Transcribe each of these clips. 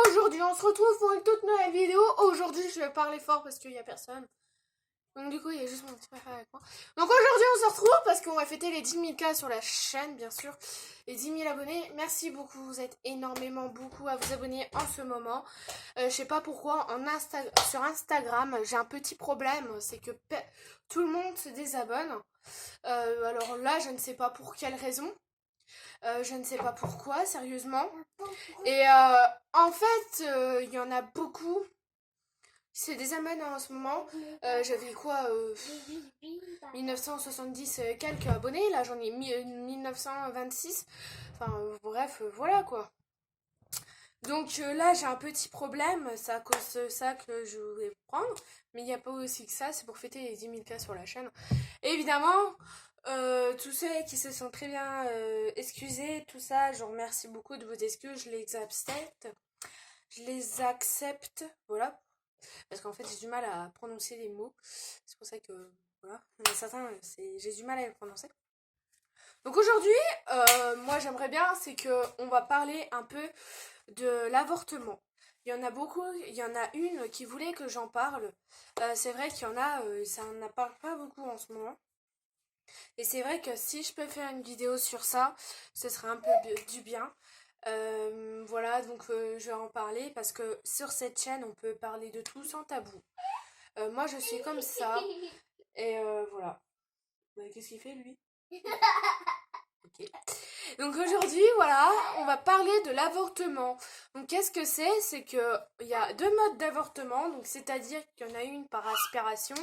aujourd'hui on se retrouve pour une toute nouvelle vidéo. Aujourd'hui je vais parler fort parce qu'il n'y a personne. Donc du coup il y a juste mon petit frère avec moi. Donc aujourd'hui on se retrouve parce qu'on va fêter les 10 000 K sur la chaîne bien sûr. Les 10 000 abonnés. Merci beaucoup, vous êtes énormément beaucoup à vous abonner en ce moment. Je sais pas pourquoi sur Instagram j'ai un petit problème. C'est que tout le monde se désabonne. Alors là je ne sais pas pour quelle raison. Je ne sais pas pourquoi, sérieusement. Et en fait, il y en a beaucoup. C'est des abonnés en ce moment. J'avais quoi 1970 quelques abonnés. Là, j'en ai 1926. Enfin, bref, voilà quoi. Donc là, j'ai un petit problème. C'est à cause de ça que je voulais prendre. Mais il n'y a pas aussi que ça. C'est pour fêter les 10 000 K sur la chaîne. Et évidemment, tous ceux qui se sont très bien excusés, tout ça, je vous remercie beaucoup de vos excuses. Je les accepte. Je les accepte. Voilà. Parce qu'en fait, j'ai du mal à prononcer les mots. C'est pour ça que, voilà. Il y en a certains, j'ai du mal à les prononcer. Donc aujourd'hui, moi j'aimerais bien, c'est qu'on va parler un peu de l'avortement. Il y en a beaucoup, il y en a une qui voulait que j'en parle. C'est vrai qu'il y en a, ça n'en parle pas beaucoup en ce moment. Et c'est vrai que si je peux faire une vidéo sur ça, ce serait un peu du bien. Voilà, donc je vais en parler parce que sur cette chaîne, on peut parler de tout sans tabou. Moi, je suis comme ça. Et voilà. Bah, qu'est-ce qu'il fait, lui? Ok. Donc aujourd'hui, voilà, on va parler de l'avortement. Donc qu'est-ce que c'est? C'est que il y a deux modes d'avortement. Donc c'est-à-dire qu'il y en a une par aspiration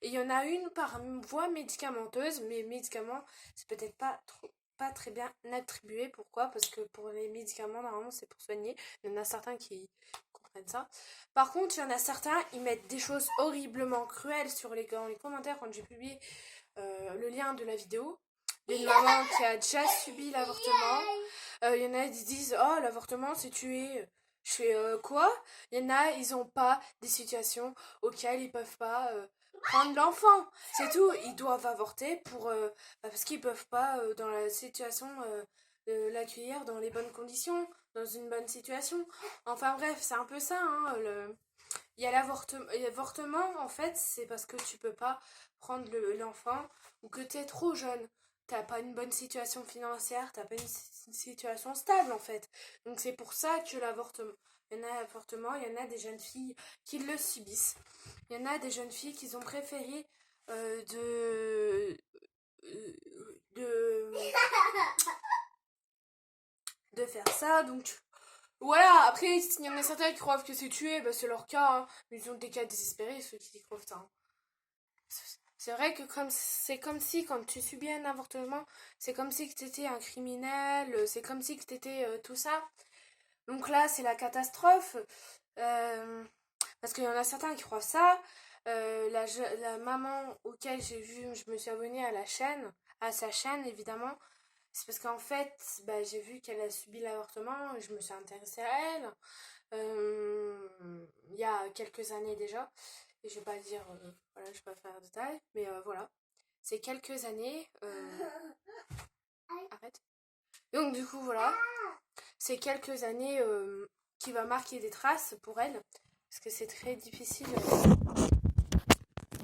et il y en a une par voie médicamenteuse. Mais médicaments, c'est peut-être pas très bien attribué. Pourquoi? Parce que pour les médicaments, normalement, c'est pour soigner. Il y en a certains qui comprennent ça. Par contre, il y en a certains, ils mettent des choses horriblement cruelles dans les commentaires quand j'ai publié le lien de la vidéo. D'une maman qui a déjà subi l'avortement. Il y en a qui disent oh l'avortement c'est tuer. Je fais quoi? Il y en a ils ont pas des situations auxquelles ils peuvent pas prendre l'enfant. C'est tout. Ils doivent avorter parce qu'ils peuvent pas dans la situation l'accueillir dans les bonnes conditions, dans une bonne situation. Enfin bref c'est un peu ça. Hein, il y a l'avortement en fait c'est parce que tu peux pas prendre l'enfant ou que tu es trop jeune. T'as pas une bonne situation financière, t'as pas une situation stable en fait. Donc c'est pour ça que l'avortement. Il y en a l'avortement, il y en a des jeunes filles qui le subissent. Il y en a des jeunes filles qui ont préféré de, de faire ça. Donc voilà, après il y en a certains qui croient que c'est tué, bah, c'est leur cas. Hein. Ils ont des cas désespérés, ceux qui croient ça. Hein. C'est vrai que c'est comme si quand tu subis un avortement, c'est comme si tu étais un criminel, c'est comme si tu étais tout ça. Donc là, c'est la catastrophe. Parce qu'il y en a certains qui croient ça. La maman auquel je me suis abonnée à la chaîne, à sa chaîne évidemment, c'est parce qu'en fait, bah, j'ai vu qu'elle a subi l'avortement et je me suis intéressée à elle. Il y a quelques années déjà. Et je vais pas dire, voilà, je vais pas faire de détails, mais voilà. C'est quelques années. Arrête. Donc du coup, voilà. C'est quelques années qui va marquer des traces pour elle. Parce que c'est très difficile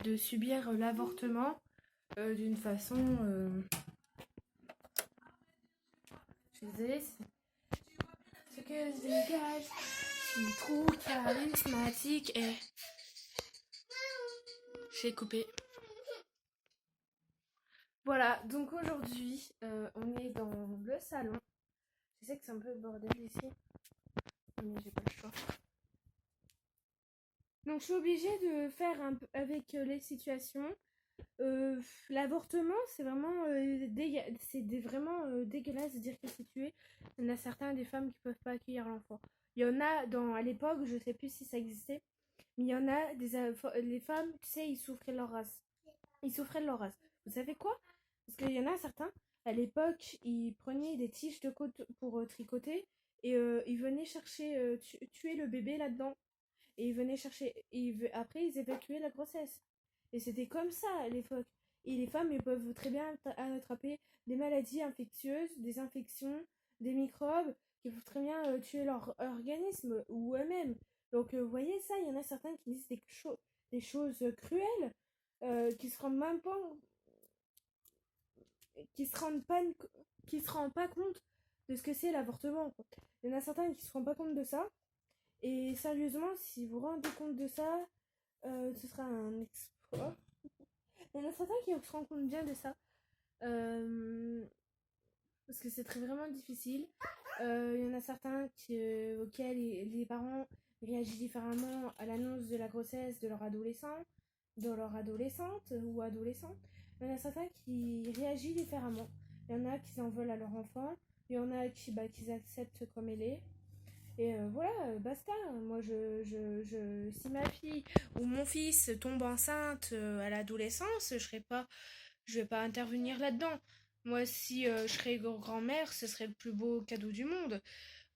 de subir l'avortement d'une façon... Je suis désolée. Ce que je dégage, je suis trop charismatique et... J'ai coupé. Voilà, donc aujourd'hui, on est dans le salon. Je sais que c'est un peu le bordel ici, mais j'ai pas le choix. Donc je suis obligée de faire un peu avec les situations. L'avortement, c'est vraiment, vraiment dégueulasse de dire que c'est tué. Il y en a certains des femmes qui peuvent pas accueillir l'enfant. Il y en a à l'époque, je sais plus si ça existait, mais il y en a les femmes, tu sais, ils souffraient de leur race. Ils souffraient de leur race. Vous savez quoi? Parce qu'il y en a certains, à l'époque, ils prenaient des tiges de côte pour tricoter et ils venaient chercher, tuer le bébé là-dedans. Et ils venaient chercher, après ils évacuaient la grossesse. Et c'était comme ça à l'époque. Et les femmes, elles peuvent très bien attraper des maladies infectieuses, des infections, des microbes, qui peuvent très bien tuer leur organisme ou eux-mêmes. Donc, vous voyez ça, il y en a certains qui disent des choses cruelles, qui se rendent même pas, qui se rendent pas, qui se rendent pas compte de ce que c'est l'avortement, quoi. Il y en a certains qui se rendent pas compte de ça. Et sérieusement, si vous vous rendez compte de ça, ce sera un exploit. Il y en a certains qui se rendent compte bien de ça. Parce que c'est vraiment difficile. Il y en a certains auxquels les parents réagissent différemment à l'annonce de la grossesse de leur adolescent, de leur adolescente ou adolescent. Il y en a certains qui réagissent différemment. Il y en a qui en veulent à leur enfant. Il y en a qui acceptent comme elle est. Et voilà, basta. Moi, si ma fille ou mon fils tombe enceinte à l'adolescence, je vais pas intervenir là-dedans. Moi, si je serais grand-mère, ce serait le plus beau cadeau du monde.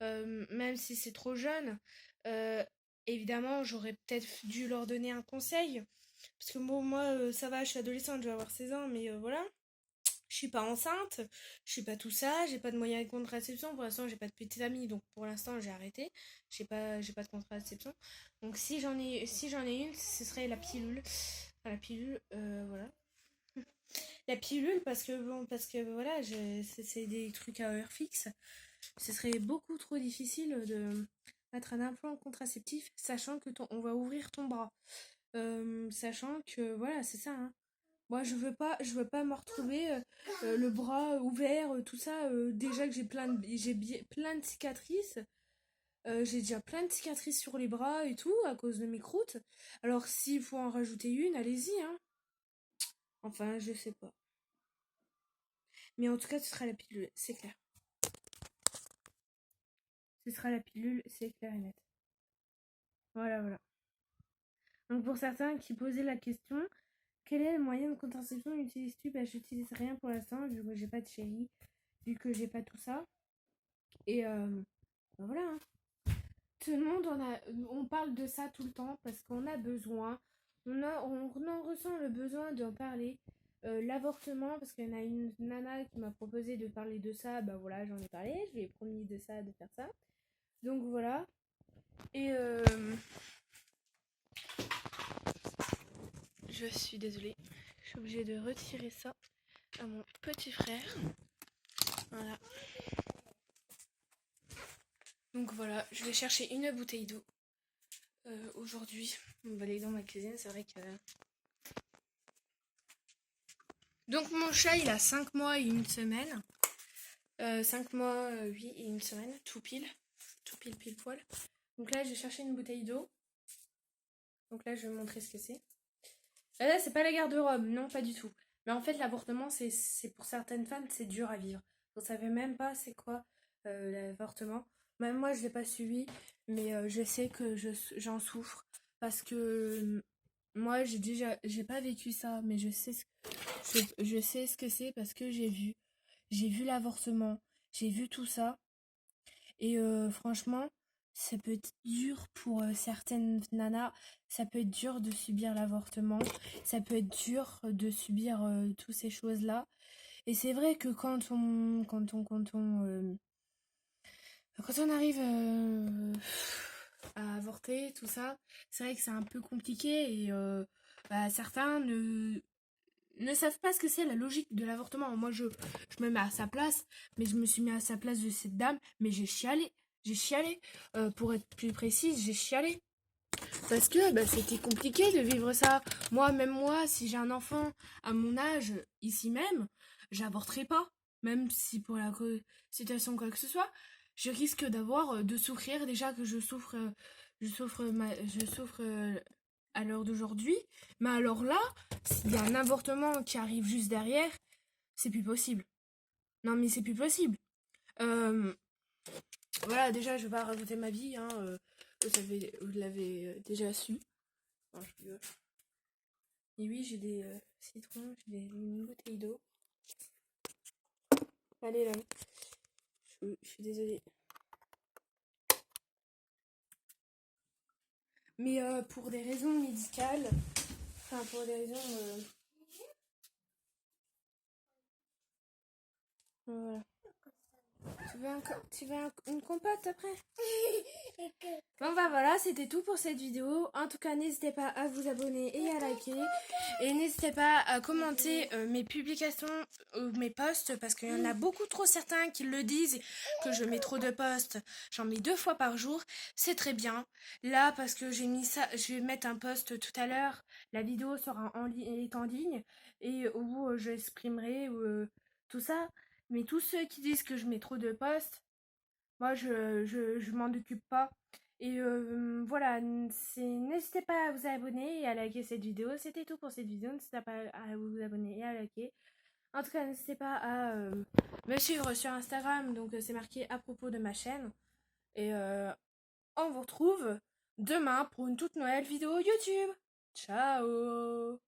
Même si c'est trop jeune, euh, évidemment, j'aurais peut-être dû leur donner un conseil. Parce que bon, moi, ça va, je suis adolescente, je vais avoir 16 ans, mais voilà. Je suis pas enceinte, je suis pas tout ça, j'ai pas de moyens de contraception. Pour l'instant, j'ai pas de petite amie, donc pour l'instant, j'ai arrêté. J'ai pas de contraception. Donc si j'en ai une, ce serait la pilule. Enfin, la pilule, voilà. La pilule, parce que voilà, c'est des trucs à heure fixe. Ce serait beaucoup trop difficile de mettre un implant contraceptif, sachant que on va ouvrir ton bras. Sachant que, voilà, c'est ça, hein. Moi, je veux pas me retrouver le bras ouvert, tout ça. Déjà que plein de cicatrices. J'ai déjà plein de cicatrices sur les bras et tout, à cause de mes croûtes. Alors, s'il faut en rajouter une, allez-y, hein. Enfin, je sais pas. Mais en tout cas, ce sera la pilule, c'est clair. Ce sera la pilule, c'est clair et net. Voilà, voilà. Donc pour certains qui posaient la question, quel est le moyen de contraception utilises-tu? Bah, j'utilise rien pour l'instant, vu que j'ai pas de chéri, vu que j'ai pas tout ça. Et bah voilà, hein. Tout le monde on parle de ça tout le temps parce qu'on a besoin, on en ressent le besoin d'en parler. L'avortement, parce qu'il y en a une nana qui m'a proposé de parler de ça, bah voilà, j'en ai parlé, je lui ai promis de faire ça. Donc voilà. Et je suis désolée, je suis obligée de retirer ça à mon petit frère. Voilà. Donc voilà, je vais chercher une bouteille d'eau aujourd'hui. On va aller dans ma cuisine, c'est vrai que... Donc mon chat, il a 5 mois et une semaine. 5 mois, oui, et une semaine, tout pile poil. Donc là, je vais chercher une bouteille d'eau. Donc là, je vais vous montrer ce que c'est. Là, c'est pas la garde-robe, non, pas du tout. Mais en fait, l'avortement, c'est pour certaines femmes, c'est dur à vivre. Vous savez même pas c'est quoi l'avortement. Même moi, je l'ai pas suivi, mais je sais que j'en souffre. Parce que moi, j'ai pas vécu ça, mais je sais ce que c'est parce que j'ai vu l'avortement, j'ai vu tout ça. Et franchement, ça peut être dur pour certaines nanas. Ça peut être dur de subir l'avortement. Ça peut être dur de subir toutes ces choses-là. Et c'est vrai que quand on arrive à avorter, tout ça, c'est vrai que c'est un peu compliqué et bah, certains ne savent pas ce que c'est la logique de l'avortement. Moi, je me mets à sa place, mais je me suis mis à sa place de cette dame, mais j'ai chialé. J'ai chialé. Pour être plus précise, j'ai chialé. Parce que bah, c'était compliqué de vivre ça. Même moi, si j'ai un enfant à mon âge, ici même, j'avorterai pas. Même si pour la situation quoi que ce soit, je risque de souffrir. Déjà que je souffre à l'heure d'aujourd'hui. Mais alors là, s'il y a un avortement qui arrive juste derrière, c'est plus possible. Non mais c'est plus possible. Euh, voilà, déjà je vais pas raconter ma vie, hein, vous l'avez déjà su. Non, je rigole. Et oui, j'ai des citrons, une bouteille d'eau. Allez là, je suis désolée. Mais pour des raisons médicales, enfin pour des raisons... voilà. Tu veux une compote après? Bon bah voilà, c'était tout pour cette vidéo. En tout cas, n'hésitez pas à vous abonner et à liker. Et n'hésitez pas à commenter mes publications, mes posts, parce qu'il y en a beaucoup trop certains qui le disent, que je mets trop de posts. J'en mets 2 fois par jour, c'est très bien. Là, parce que j'ai mis ça, je vais mettre un post tout à l'heure. La vidéo sera est en ligne et où j'exprimerai tout ça. Mais tous ceux qui disent que je mets trop de posts, moi je m'en occupe pas. Et voilà, n'hésitez pas à vous abonner et à liker cette vidéo. C'était tout pour cette vidéo. N'hésitez pas à vous abonner et à liker. En tout cas, n'hésitez pas à me suivre sur Instagram. Donc c'est marqué à propos de ma chaîne. Et on vous retrouve demain pour une toute nouvelle vidéo YouTube. Ciao!